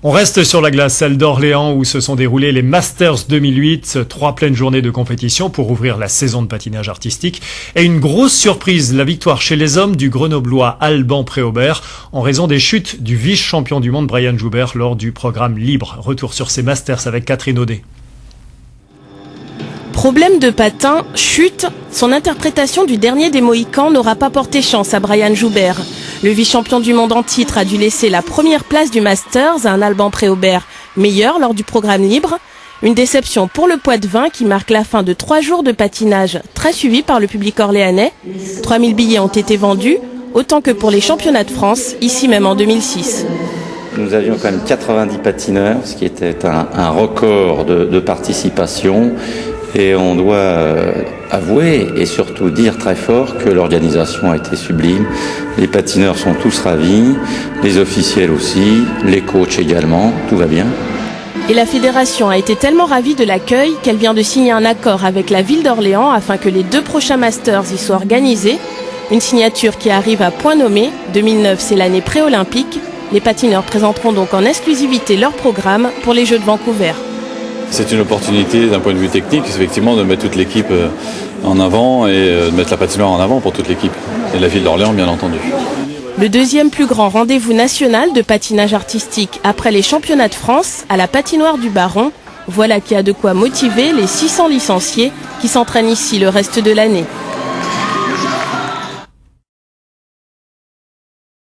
On reste sur la glace, celle d'Orléans, où se sont déroulés les Masters 2008. 3 pleines journées de compétition pour ouvrir la saison de patinage artistique. Et une grosse surprise, la victoire chez les hommes du Grenoblois Alban Préaubert en raison des chutes du vice-champion du monde Brian Joubert lors du programme Libre. Retour sur ces Masters avec Catherine Audet. Problème de patin, chute, son interprétation du dernier des Mohicans n'aura pas porté chance à Brian Joubert. Le vice-champion du monde en titre a dû laisser la première place du Masters à un Alban Préaubert meilleur lors du programme Libre. Une déception pour le Poitevin qui marque la fin de 3 jours de patinage très suivi par le public orléanais. 3000 billets ont été vendus, autant que pour les championnats de France, ici même en 2006. Nous avions quand même 90 patineurs, ce qui était un record de participation. Et on doit avouer et surtout dire très fort que l'organisation a été sublime. Les patineurs sont tous ravis, les officiels aussi, les coachs également, tout va bien. Et la fédération a été tellement ravie de l'accueil qu'elle vient de signer un accord avec la ville d'Orléans afin que les 2 prochains Masters y soient organisés. Une signature qui arrive à point nommé. 2009, c'est l'année pré-olympique. Les patineurs présenteront donc en exclusivité leur programme pour les Jeux de Vancouver. C'est une opportunité d'un point de vue technique, effectivement, de mettre toute l'équipe en avant et de mettre la patinoire en avant pour toute l'équipe. Et la ville d'Orléans, bien entendu. Le deuxième plus grand rendez-vous national de patinage artistique après les championnats de France à la patinoire du Baron. Voilà qui a de quoi motiver les 600 licenciés qui s'entraînent ici le reste de l'année.